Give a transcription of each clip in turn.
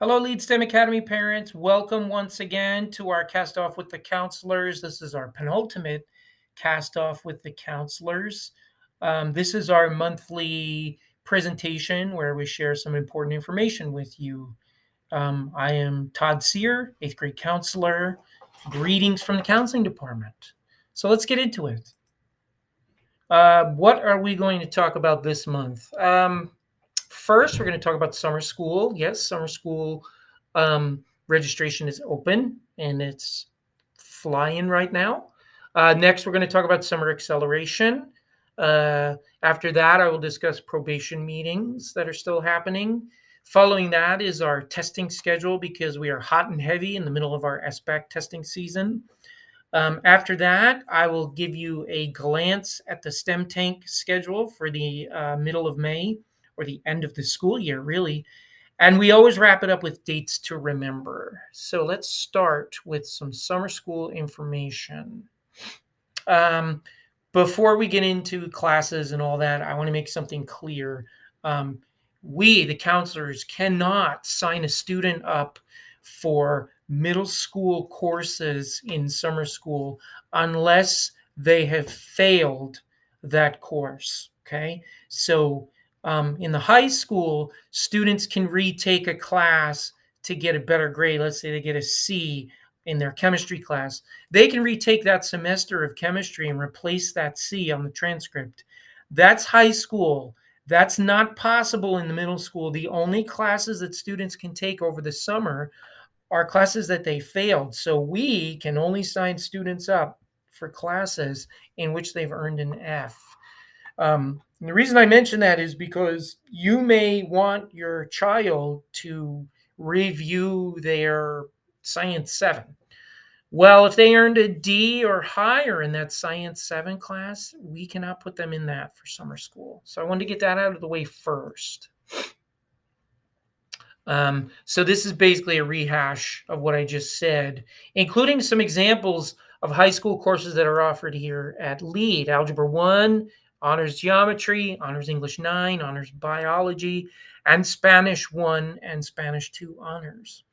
Hello, Lead STEM Academy parents. Welcome once again to our Cast Off with the Counselors. This is our penultimate Cast Off with the Counselors. This is our monthly presentation where we share some important information with you. I am Todd Sear, 8th grade counselor. Greetings from the counseling department. So let's get into it. What are we going to talk about this month? First, we're going to talk about summer school. Yes, summer school registration is open and it's flying right now. Next, we're going to talk about summer acceleration. After that, I will discuss probation meetings that are still happening. Following that is our testing schedule because we are hot and heavy in the middle of our SBAC testing season. After that, I will give you a glance at the STEM tank schedule for the middle of May or the end of the school year, really. And we always wrap it up with dates to remember. So let's start with some summer school information. Before we get into classes and all that, I want to make something clear. We, the counselors, cannot sign a student up for middle school courses in summer school unless they have failed that course. Okay. So in the high school, students can retake a class to get a better grade. Let's say they get a C in their chemistry class. They can retake that semester of chemistry and replace that C on the transcript. That's high school. That's not possible in the middle school. The only classes that students can take over the summer are classes that they failed. So we can only sign students up for classes in which they've earned an F. The reason I mention that is because you may want your child to review their Science 7. Well, if they earned a D or higher in that Science 7 class, we cannot put them in that for summer school. So I wanted to get that out of the way first. So this is basically a rehash of what I just said, including some examples of high school courses that are offered here at LEAD. Algebra 1, Honors Geometry, Honors English 9, Honors Biology, and Spanish 1 and Spanish 2 Honors.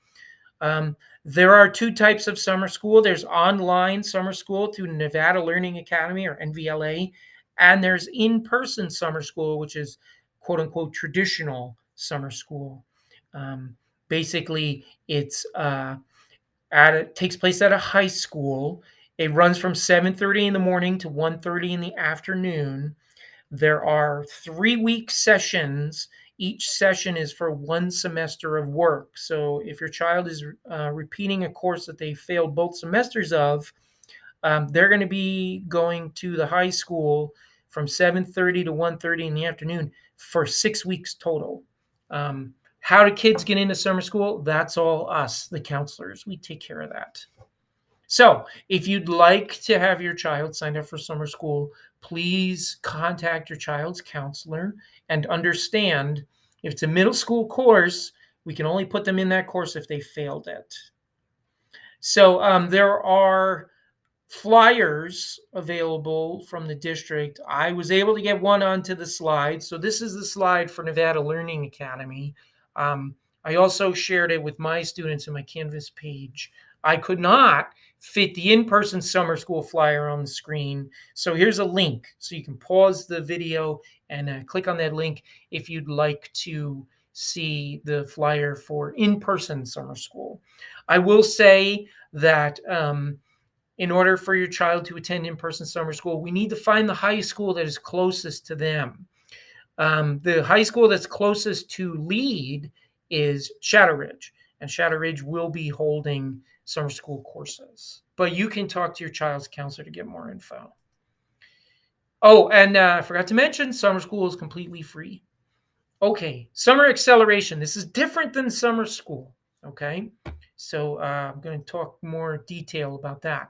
There are two types of summer school. There's online summer school through Nevada Learning Academy or NVLA, and there's in-person summer school, which is quote unquote traditional summer school. Basically, it takes place at a high school. It runs from 7:30 in the morning to 1:30 in the afternoon. There are 3-week sessions. Each session is for 1 semester of work. So if your child is repeating a course that they failed both semesters of, they're going to be going to the high school from 7:30 to 1:30 in the afternoon for 6 weeks total. How do kids get into summer school? That's all us, the counselors. We take care of that. So if you'd like to have your child signed up for summer school, please contact your child's counselor and understand if it's a middle school course, we can only put them in that course if they failed it. So there are flyers available from the district. I was able to get one onto the slide. So this is the slide for Nevada Learning Academy. I also shared it with my students in my Canvas page. I could not fit the in-person summer school flyer on the screen. So here's a link. So you can pause the video and click on that link if you'd like to see the flyer for in-person summer school. I will say that in order for your child to attend in-person summer school, we need to find the high school that is closest to them. The high school that's closest to LEAD is Shadow Ridge, and Shadow Ridge will be holding summer school courses. But you can talk to your child's counselor to get more info. Oh, and I forgot to mention, summer school is completely free. Okay, summer acceleration. This is different than summer school, okay? So I'm going to talk more detail about that.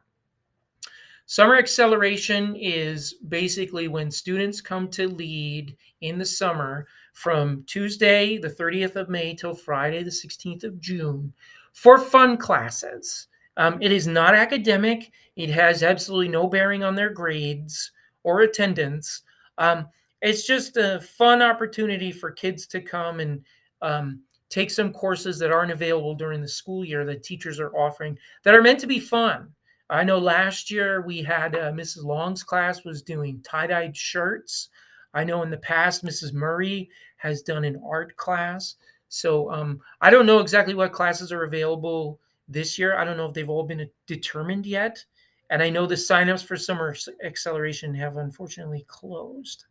Summer acceleration is basically when students come to LEAD in the summer from Tuesday, the 30th of May till Friday, the 16th of June for fun classes. It is not academic. It has absolutely no bearing on their grades or attendance. It's just a fun opportunity for kids to come and take some courses that aren't available during the school year that teachers are offering that are meant to be fun. I know last year we had Mrs. Long's class was doing tie-dyed shirts. I know in the past Mrs. Murray has done an art class. So I don't know exactly what classes are available this year. I don't know if they've all been determined yet. And I know the signups for Summer Acceleration have unfortunately closed.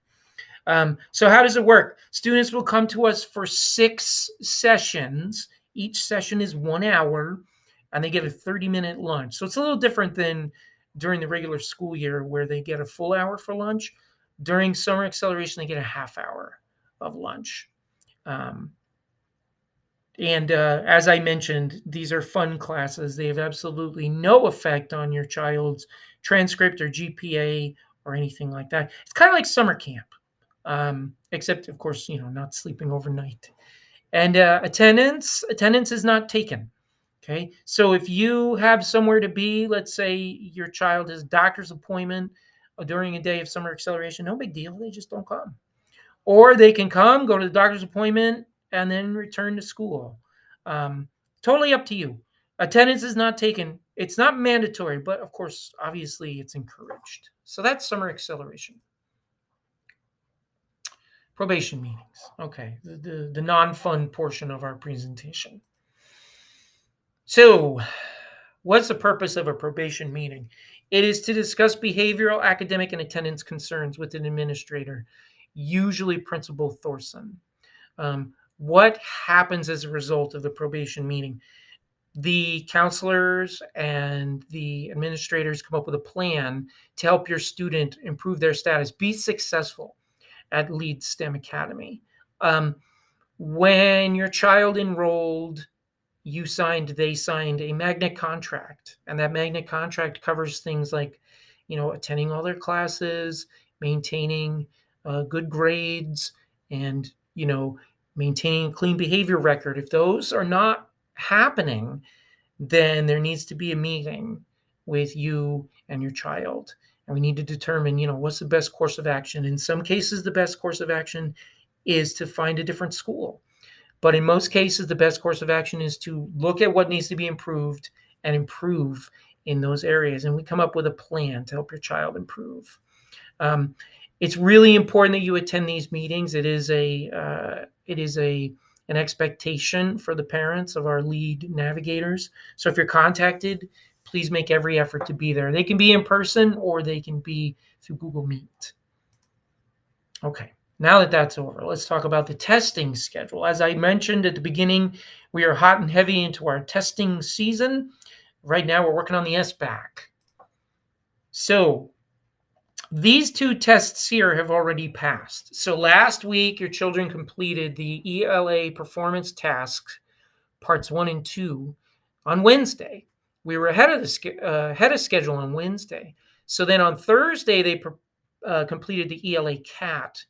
So how does it work? Students will come to us for 6 sessions. Each session is 1 hour, and they get a 30-minute lunch. So it's a little different than during the regular school year where they get a full hour for lunch. During Summer Acceleration, they get a half hour of lunch. And as I mentioned, these are fun classes. They have absolutely no effect on your child's transcript or GPA or anything like that. It's kind of like summer camp. Except of course, not sleeping overnight. And attendance is not taken. Okay, so if you have somewhere to be, let's say your child has a doctor's appointment during a day of Summer Acceleration, no big deal. They just don't come, or they can come, go to the doctor's appointment, and then return to school. Totally up to you. Attendance is not taken. It's not mandatory, but of course, obviously, it's encouraged. So that's Summer Acceleration. Probation meetings. Okay, the non-fun portion of our presentation. So, what's the purpose of a probation meeting? It is to discuss behavioral, academic, and attendance concerns with an administrator, usually Principal Thorson. What happens as a result of the probation meeting? The counselors and the administrators come up with a plan to help your student improve their status, be successful at Lead STEM Academy. When your child enrolled, they signed a magnet contract, and that magnet contract covers things like, attending all their classes, maintaining good grades, and, maintaining a clean behavior record. If those are not happening, then there needs to be a meeting with you and your child. And we need to determine, what's the best course of action. In some cases, the best course of action is to find a different school. But in most cases, the best course of action is to look at what needs to be improved and improve in those areas. And we come up with a plan to help your child improve. It's really important that you attend these meetings. It is an expectation for the parents of our lead navigators. So if you're contacted, please make every effort to be there. They can be in person or they can be through Google Meet. Okay, now that that's over, let's talk about the testing schedule. As I mentioned at the beginning, we are hot and heavy into our testing season. Right now, we're working on the SBAC. So these 2 tests here have already passed. So last week, your children completed the ELA performance tasks, parts 1 and 2, on Wednesday. We were ahead of schedule on Wednesday. So then on Thursday, they completed the ELA CAT.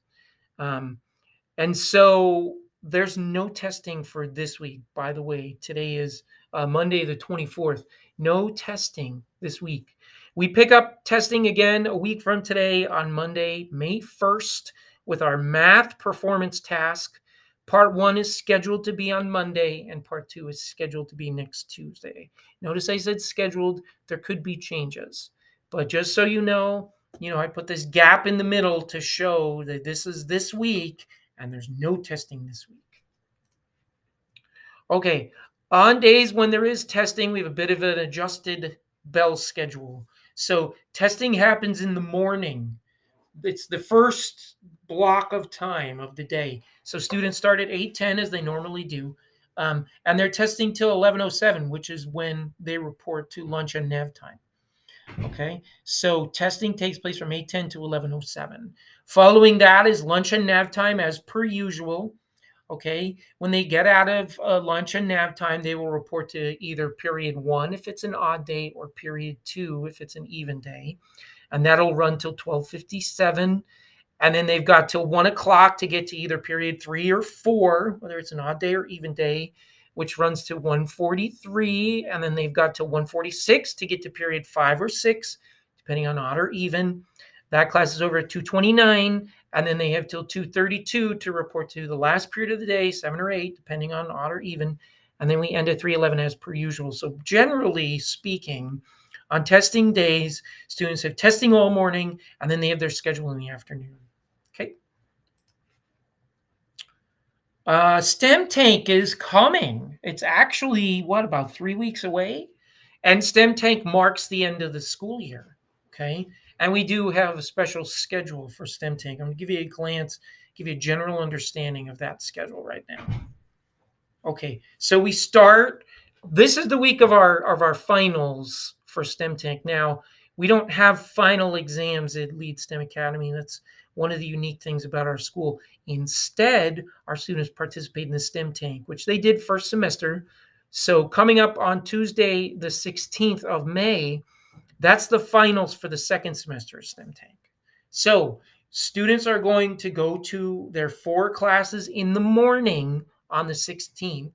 And so there's no testing for this week. By the way, today is Monday the 24th. No testing this week. We pick up testing again a week from today on Monday, May 1st, with our math performance task. Part 1 is scheduled to be on Monday, and part 2 is scheduled to be next Tuesday. Notice I said scheduled. There could be changes. But just so you know, I put this gap in the middle to show that this is this week, and there's no testing this week. Okay, on days when there is testing, we have a bit of an adjusted bell schedule. So testing happens in the morning. It's the first block of time of the day. So students start at 8:10 as they normally do. And they're testing till 11:07, which is when they report to lunch and nav time. Okay, so testing takes place from 8:10 to 11:07. Following that is lunch and nav time as per usual. Okay, when they get out of lunch and nav time, they will report to either period 1 if it's an odd day or period 2 if it's an even day. And that'll run till 12:57. And then they've got till 1 o'clock to get to either period 3 or 4, whether it's an odd day or even day, which runs to 1:43. And then they've got till 1:46 to get to period 5 or 6, depending on odd or even. That class is over at 2:29, and then they have till 2:32 to report to the last period of the day, 7 or 8, depending on odd or even, and then we end at 3:11 as per usual. So generally speaking, on testing days, students have testing all morning, and then they have their schedule in the afternoon. Okay. STEM Tank is coming. It's actually, what, about 3 weeks away? And STEM Tank marks the end of the school year. Okay. And we do have a special schedule for STEM Tank. I'm going to give you a glance, give you a general understanding of that schedule right now. Okay. So we start, this is the week of our finals for STEM Tank. Now, we don't have final exams at Lead STEM Academy. That's one of the unique things about our school. Instead, our students participate in the STEM Tank, which they did first semester. So coming up on Tuesday, the 16th of May, that's the finals for the second semester of STEM Tank. So students are going to go to their 4 classes in the morning on the 16th,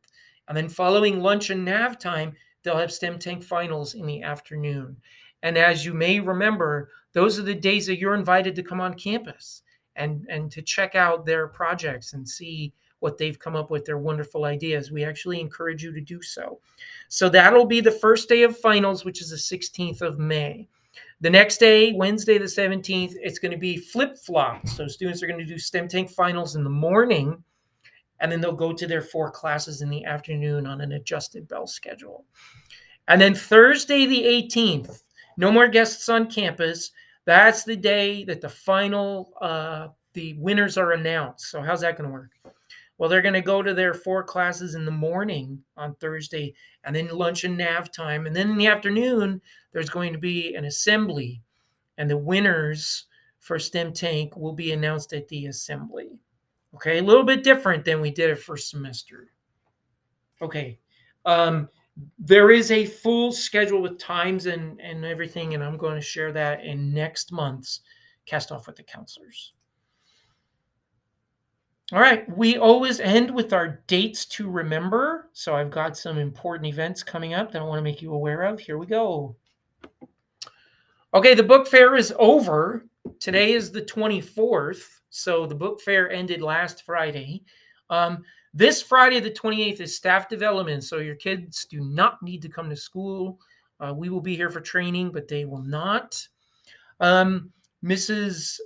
and then following lunch and nav time, they'll have STEM Tank finals in the afternoon. And as you may remember, those are the days that you're invited to come on campus and to check out their projects and see what they've come up with, their wonderful ideas. We actually encourage you to do so. So that'll be the first day of finals, which is the 16th of May. The next day, Wednesday the 17th, it's going to be flip-flopped. So students are going to do STEM Tank finals in the morning, and then they'll go to their 4 classes in the afternoon on an adjusted bell schedule. And then Thursday the 18th, no more guests on campus. That's the day that the final, the winners are announced. So how's that going to work? Well, they're going to go to their 4 classes in the morning on Thursday, and then lunch and nav time. And then in the afternoon, there's going to be an assembly, and the winners for STEM Tank will be announced at the assembly. Okay, a little bit different than we did it first semester. Okay, there is a full schedule with times and everything, and I'm going to share that in next month's Cast Off with the Counselors. All right, we always end with our dates to remember. So I've got some important events coming up that I want to make you aware of. Here we go. Okay, the book fair is over. Today is the 24th. So the book fair ended last Friday. This Friday, the 28th, is staff development. So your kids do not need to come to school. We will be here for training, but they will not. Mrs.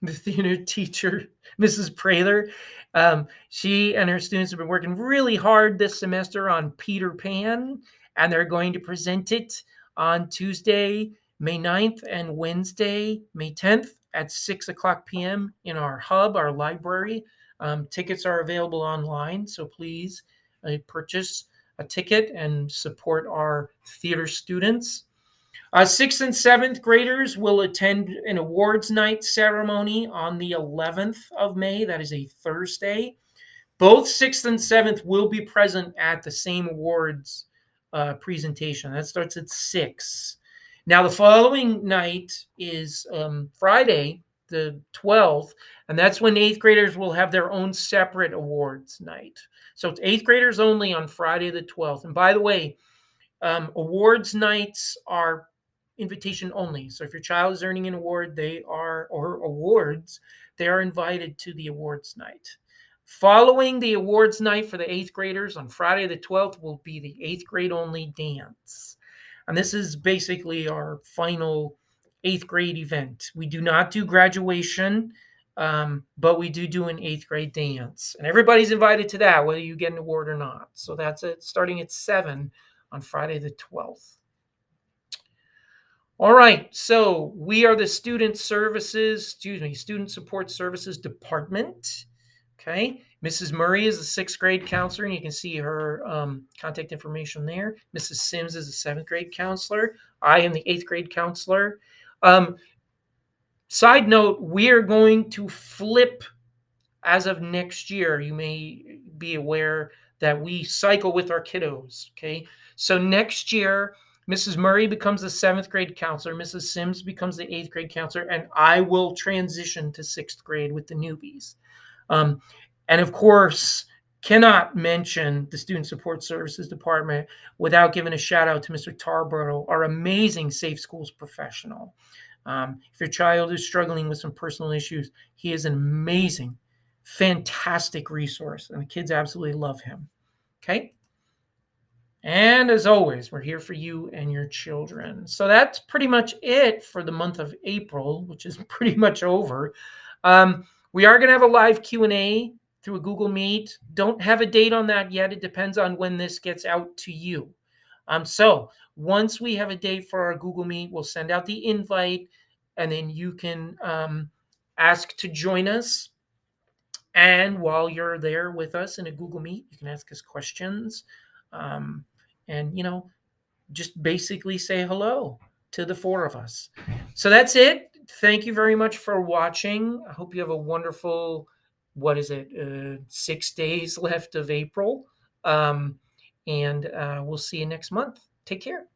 The theater teacher, Mrs. Prater, she and her students have been working really hard this semester on Peter Pan, and they're going to present it on Tuesday, May 9th, and Wednesday, May 10th at 6 o'clock p.m. in our hub, our library. Tickets are available online, so please purchase a ticket and support our theater students. 6th and 7th graders will attend an awards night ceremony on the 11th of May. That is a Thursday. Both 6th and 7th will be present at the same awards presentation. That starts at 6. Now, the following night is Friday, the 12th, and that's when 8th graders will have their own separate awards night. So it's 8th graders only on Friday the 12th. And by the way, awards nights are invitation only. So if your child is earning an award, they are invited to the awards night. Following the awards night for the 8th graders on Friday the 12th will be the 8th grade only dance. And this is basically our final 8th grade event. We do not do graduation, but we do an 8th grade dance. And everybody's invited to that, whether you get an award or not. So that's it, starting at 7 on Friday the 12th. All right, so we are the Student Support Services Department. Okay, Mrs. Murray is the 6th grade counselor, and you can see her contact information there. Mrs. Sims is the 7th grade counselor. I am the 8th grade counselor. Side note, we are going to flip as of next year. You may be aware that we cycle with our kiddos. Okay, so next year, Mrs. Murray becomes the 7th grade counselor, Mrs. Sims becomes the 8th grade counselor, and I will transition to 6th grade with the newbies. And of course, cannot mention the Student Support Services Department without giving a shout out to Mr. Tarboro, our amazing Safe Schools professional. If your child is struggling with some personal issues, he is an amazing, fantastic resource, and the kids absolutely love him. Okay. And as always, we're here for you and your children. So that's pretty much it for the month of April, which is pretty much over. We are going to have a live Q&A through a Google Meet. Don't have a date on that yet. It depends on when this gets out to you. So once we have a date for our Google Meet, we'll send out the invite, and then you can ask to join us. And while you're there with us in a Google Meet, you can ask us questions. And just basically say hello to the four of us. So that's it. Thank you very much for watching. I hope you have a wonderful, 6 days left of April. And we'll see you next month. Take care.